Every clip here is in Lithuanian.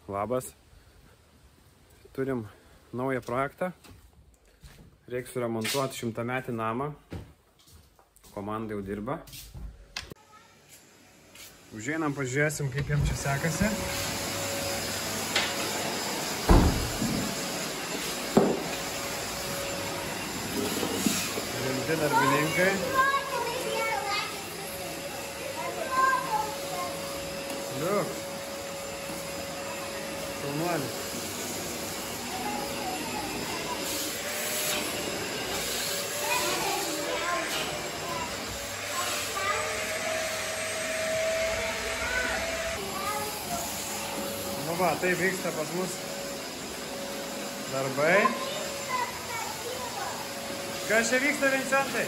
Labas. Turim naują projektą. Reikia suremontuoti 100-metį namą. Komanda jau dirba. Užeinam, pažiūrėsim, kaip jiems čia sekasi. Rimti darbininkai. Liuk. Šaunuolis. Nu va, taip vyksta pas mus darbai. Kas čia vyksta, Vincentai?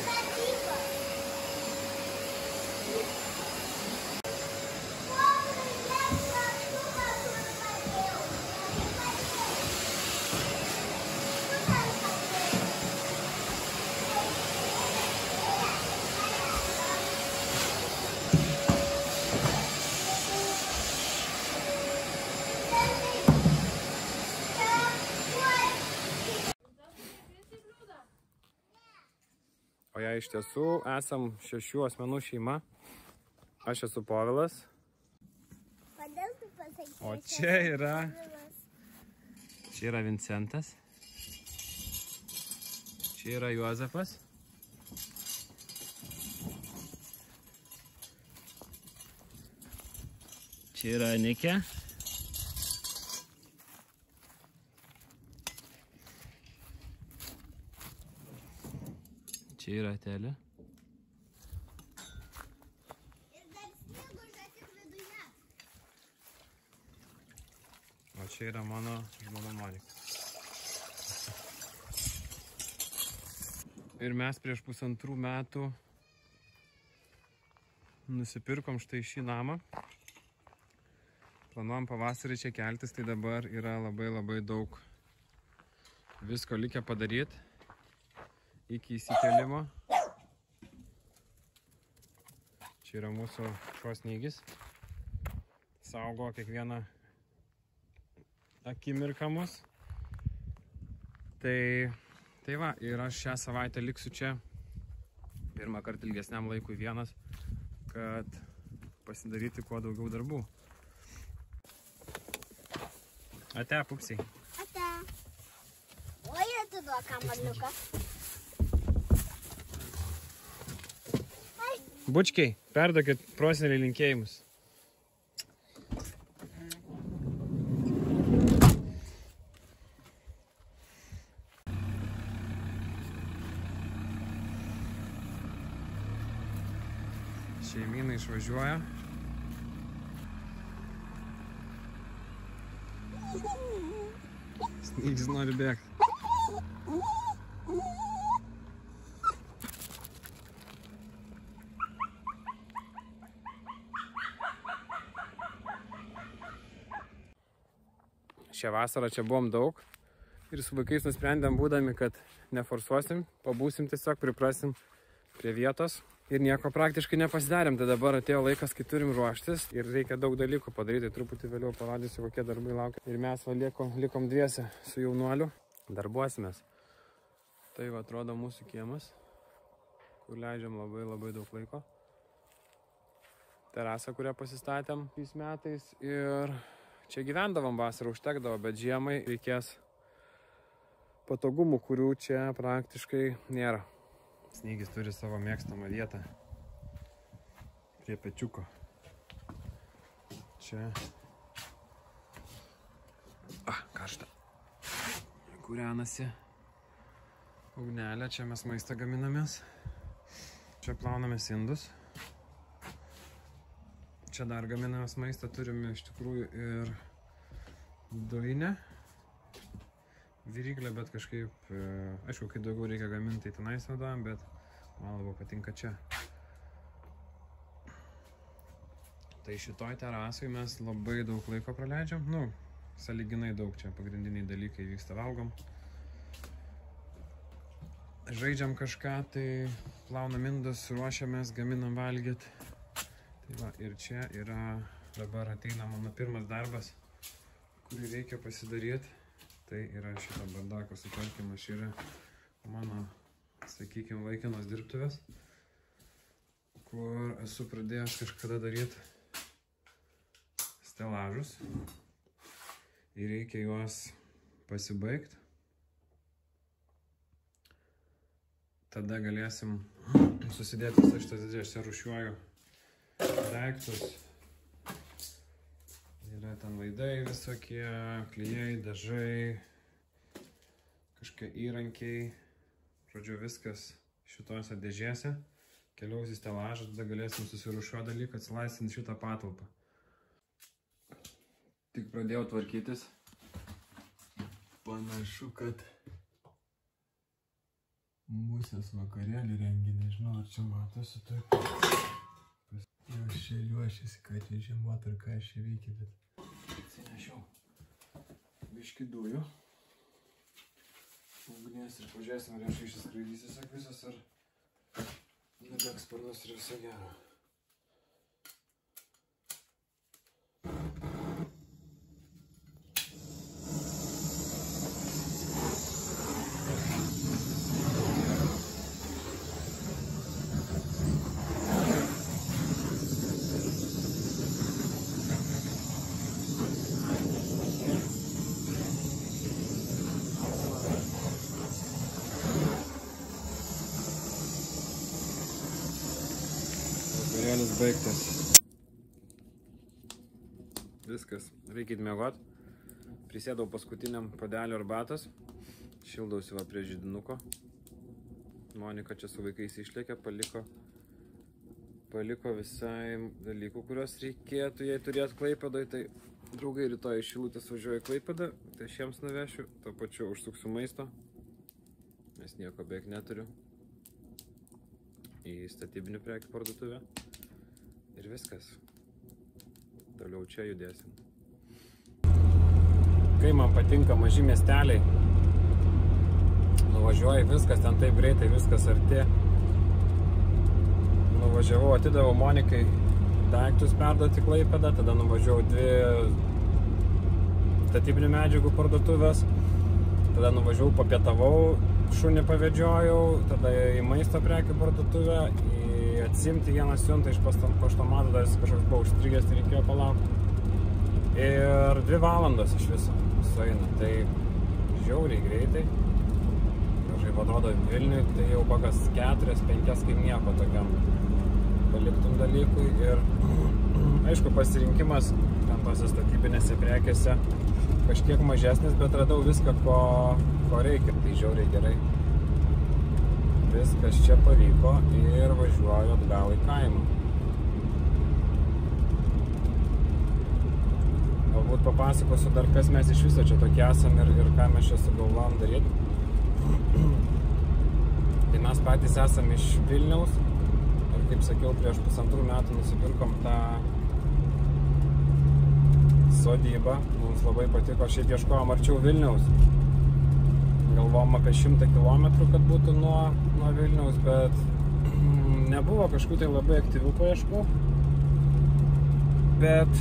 O jei iš tiesų esam 6 asmenų šeima. Aš esu Povilas. Kodėl tu pasakei? O čia yra Vincentas. Čia yra Juozapas. Čia yra Anikė. Čia yra Telė. Ir dar sniego žąsis viduje. O čia yra mano žmona Monika. Ir mes prieš 1,5 metų nusipirkom štai šį namą. Planuojam pavasarį čia keltis, tai dabar yra labai daug visko likę padaryti iki įsikėlimo. Čia yra mūsų šuo Snygis. Saugo kiekvieną akimirką mus. Tai va, ir aš šią savaitę liksiu čia. Pirmą kartą ilgesniam laikui vienas, kad pasidaryti kuo daugiau darbų. Ate, pupsiai. Ate. Oi, atiduok kamuoliuką. Bučkiai, perduokit prosenelį linkėjimus. Šeimynai išvažiuoja. Snygis nori bėgti. Šią vasarą čia buvom daug ir su vaikais nusprendėm būdami, kad neforsuosim, pabūsim tiesiog, priprasim prie vietos ir nieko praktiškai nepasidarėm. Tai dabar atėjo laikas, kai turim ruoštis ir reikia daug dalykų padaryti. Truputį vėliau parodysiu, kokie darbai laukia. Ir mes likom dviese su jaunuoliu. Darbuosimės. Tai va atrodo mūsų kiemas, kur leidžiam labai daug laiko. Terasą, kurią pasistatėm šiais metais ir čia gyvendavom, vasarą užtekdavo, bet žiemai reikės patogumų, kurių čia praktiškai nėra. Snygis turi savo mėgstamą vietą prie pečiuko. Čia karšta. Kūrenasi ugnelė, čia mes maistą gaminamės. Čia plaunamės indus. Čia dar gaminamės maistą, turime iš tikrųjų ir dujinę viryklę, bet kažkaip, aišku, kai daugiau reikia gaminti, tai tenais naudojam, bet man labiau patinka čia. Tai šitoj terasoj mes labai daug laiko praleidžiam, sąlyginai daug, čia pagrindiniai dalykai vyksta, valgom. Žaidžiam kažką, tai plaunam indus, ruošiamės, gaminam valgyti. Tai va, ir čia yra, dabar ateina mano pirmas darbas, kurį reikia pasidaryti, tai yra šitą bardako sutvarkymas. Čia yra mano, sakykime, laikinos dirbtuvės, kur esu pradėjęs kažkada daryti stelažus ir reikia juos pasibaigti. Tada galėsim susidėti visą šitas dėžes. Rūšiuoju daiktus. Yra ten laidai visokie, klijai, dažai, kažkokie įrankiai. Žodžiu, viskas šitose dėžėse. Keliaus į stelažą, tada galėsim susirūšiuoti dalyką, atsilaisvinti šitą patalpą. Tik pradėjau tvarkytis. Panašu, kad musės vakarėlį rengia, nežinau, ar čia matosi taip. Jos čia liuošiasi, ką čia žiemot ar ką čia veikia, bet atsinešiau biškį dujų. Ugnies ir pažiūrėsim, ar aš išsiskraidysiu, sak visas, ar nedegs sparnus ir viso gero. Vakarėlis baigtas. Viskas, reikit miegot. Prisėdau paskutiniam puodelį arbatos. Šildausi va prie židinuko. Monika čia su vaikais išlėkė, paliko visai dalykų, kuriuos reikėtų jai turėti Klaipėdoje. Tai draugai rytoj iš Šilutės važiuoja į Klaipėdą, tai aš jiems nuvešiu. Tuo pačiu užsuksiu maisto, nes nieko beveik neturiu. Į statybinių prekių parduotuvę. Ir viskas. Toliau čia judėsim. Kai man patinka maži miesteliai, nuvažiuoji, viskas ten taip greitai, viskas arti. Nuvažiavau, atidavau Monikai daiktus perduoti Klaipėdą, tada nuvažiavau 2 statybinių medžiagų parduotuvės, tada nuvažiavau, papietavau, šunį pavedžiojau, tada į maisto prekių parduotuvę, atsimti vieną siuntą iš paštomato, dar jis kažkoks buvo užstrigęs, tai reikėjo palaukti. Ir 2 valandos iš viso sueina, tai žiauriai greitai. Kažkaip atrodo Vilniui, tai jau kokias 4-5 kaip nieko tokiam paliktum dalykui. Ir aišku, pasirinkimas ten tose statybinėse prekėse kažkiek mažesnis, bet radau viską, ko reikia. Tai žiauriai gerai. Viskas čia pavyko ir važiuoju atgal į kaimą. Galbūt papasakosiu dar, kas mes iš viso čia tokie esam ir ką mes čia sugalvojom daryti. Tai mes patys esam iš Vilniaus ir, kaip sakiau, prieš 1,5 metų nusipirkom tą sodybą. Mums labai patiko, šiaip ieškojom arčiau Vilniaus. Galvom apie 100 kilometrų, kad būtų nuo Vilniaus, bet nebuvo kažkokių tai labai aktyvių paieškų. Bet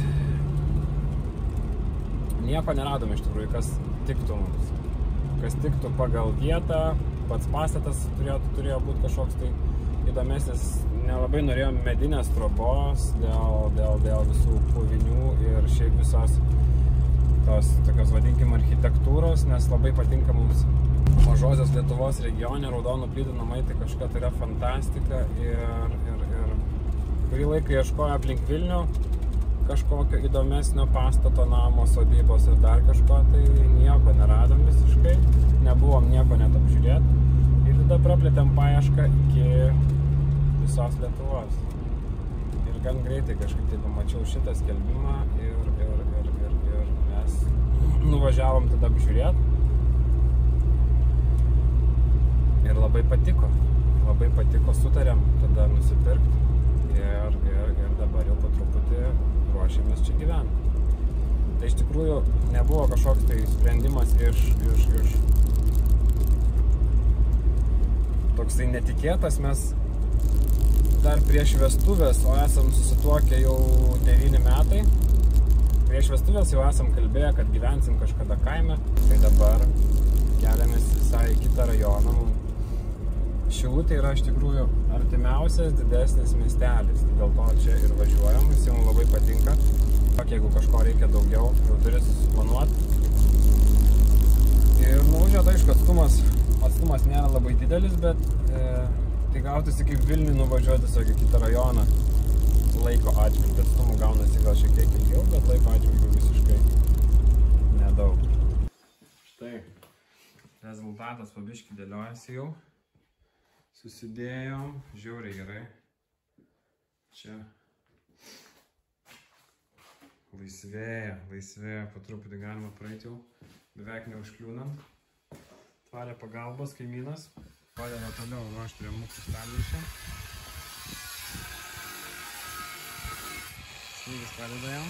nieko neradom iš tikrųjų, kas tiktų mums. Kas tiktų pagal vietą, pats pastatas turėjo būti kažkoks tai įdomesnis. Nelabai norėjom medinės trobos dėl visų puvinių ir šiaip visos tos tokios, vadinkim, architektūros, nes labai patinka mums mažosios Lietuvos regione, raudonų plytų namai, tai kažkokia tai yra fantastika ir kurį laiką ieškojo aplink Vilnių kažkokio įdomesnio pastato, namo, sodybos ir dar kažko, tai nieko neradom visiškai, nebuvom nieko net apžiūrėti ir tada praplėtėm paiešką iki visos Lietuvos. Ir gan greitai kažkaip tai pamačiau šitą skelbimą ir mes nuvažiavom tada apžiūrėti. Ir labai patiko, sutarėm tada nusipirkti ir dabar jau po truputį ruošiamės čia gyventi. Tai iš tikrųjų nebuvo kažkoks tai sprendimas iš toksai netikėtas, mes dar prieš vestuvės, o esam susituokę jau 9 metai, prieš prieš vestuvės jau esam kalbėję, kad gyvensim kažkada kaime, tai dabar keliamės visai į kitą rajoną. Šilutė yra iš tikrųjų artimiausias didesnis miestelis, tai dėl to čia ir važiuojam, jis mums labai patinka. Jeigu kažko reikia daugiau, jau turi susiplanuoti. Ir nuvažiuot, aišku, atstumas nėra labai didelis, bet tai gautųsi kaip Vilnių nuvažiuoti tiesiog į kitą rajoną laiko atžvilgiu. Atstumų gaunasi gal šiek tiek ilgiau, bet laiko atžvilgiu visiškai nedaug. Štai, rezultatas pabiškį dėliojasi jau. Susidėjom, žiauriai gerai. Čia laisvėja, po truputį galima praeiti jau, beveik neužkliūnant. Tvarė pagalbos kaimynas, padeda toliau ruošti rėmukų stalviršį. Snygis padeda jam.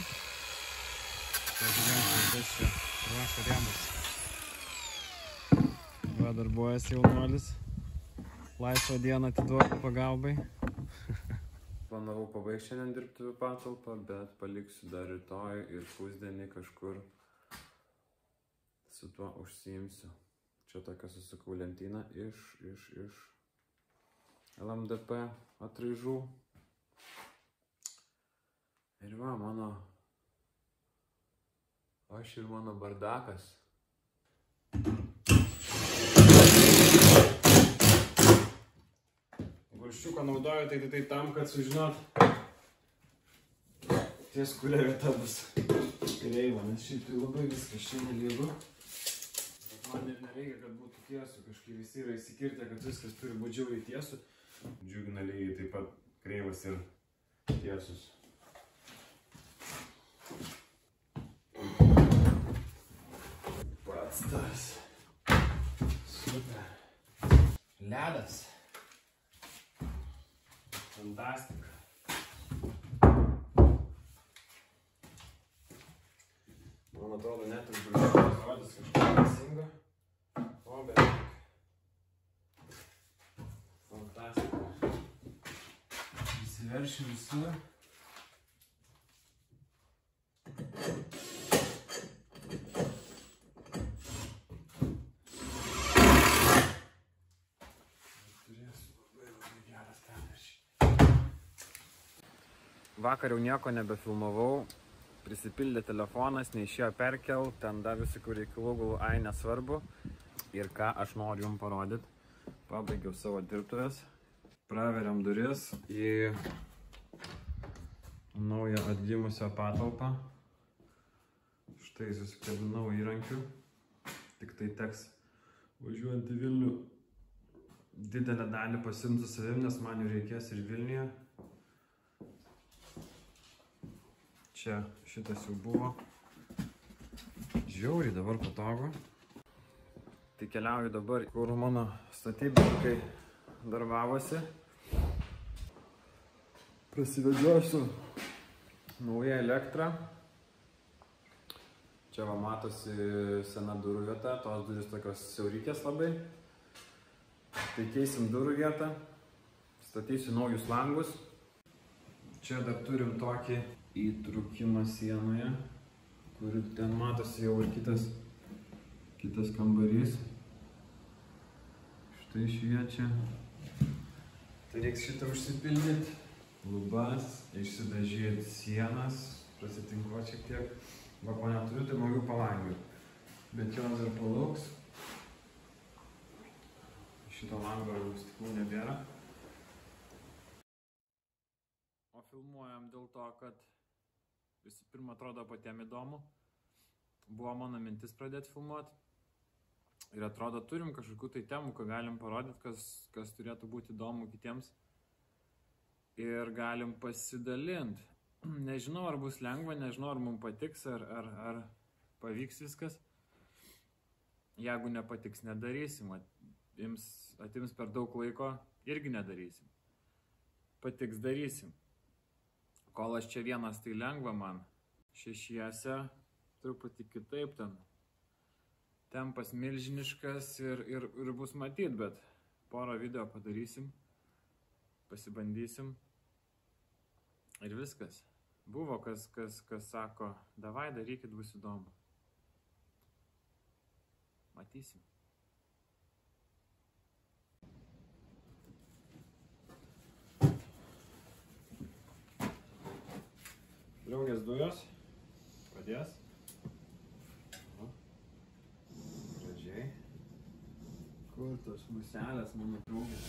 Pažiūrėjom, kas čia ruošia rėmus. Va, darbuojas jaunuolis. Laisvą dieną atiduodu pagalbai. Planavau pabaigti šiandien dirbtuvių patalpą, bet paliksiu dar rytoj ir pusdienį kažkur su tuo užsiimsiu. Čia tokia susukau lentyną iš LMDP atraižų. Ir va, aš ir mano bardakas. Gurščiuką naudoju tai tam, kad sužinot ties kuria vieta bus kreiva, nes šiaip tai labai viskas čia nelygu. Bet man net nereikia, kad būtų tiesų, kažkaip visi yra įsikirtę, kad viskas turi būti žiauriai tiesų. Džiugina lygiai taip pat kreivas ir tiesus. Pats tas. Super. Ledas. Fantastika. Man atrodo, net ir brūžėtas rodys kažką teisingo. O, beveik. Fantastika. Įsiveršiu visur. Vakar jau nieko nebefilmavau, prisipildė telefonas, neišėjo perkel, ten dar visokių reikalų, galų, ai, nesvarbu. Ir ką aš noriu jums parodyti. Pabaigiau savo dirbtuves, praveriam duris į naują atgimusią patalpą. Štai susikabinau įrankių, tik tai teks važiuojant į Vilnių didelę dalį pasimti su savim, nes man jų reikės ir Vilniuje. Čia šitas jau buvo žiauriai dabar patogu. Tai keliauju dabar, kur mano statybininkai darbavosi. Prasivedžiosiu naują elektrą. Čia va matosi sena durų vieta, tos durys tokios siaurykės labai. Tai keisim durų vietą, statysiu naujus langus. Čia dar turim tokį įtrūkimą sienoje, kur ten matosi jau ir kitas kambarys. Štai šviečia. Tai reiks šitą užsipildyti. Lubas, išsidažyti sienas, prasitinkuoti šiek tiek. Va, ko neturiu, tai manau palangiu. Bet jos dar palauks. Šito lango stiklų nebėra. O filmuojam dėl to, kad visų pirma atrodo patiem įdomu. Buvo mano mintis pradėti filmuoti. Ir atrodo turim kažkokių tai temų, ką galim parodyti, kas turėtų būti įdomu kitiems. Ir galim pasidalinti. Nežinau, ar bus lengva, nežinau, ar mums patiks, ar pavyks viskas. Jeigu nepatiks, nedarysim. Atims per daug laiko, irgi nedarysim. Patiks, darysim. Kol aš čia vienas, tai lengva man. Šešiese truputį kitaip ten. Tempas milžiniškas ir bus matyt, bet porą video padarysim. Pasibandysim. Ir viskas. Buvo kas sako, davai darykit, bus įdomu. Matysim. Draugės dujos. Padės. Gražiai. Kur tos muselės, mano draugės?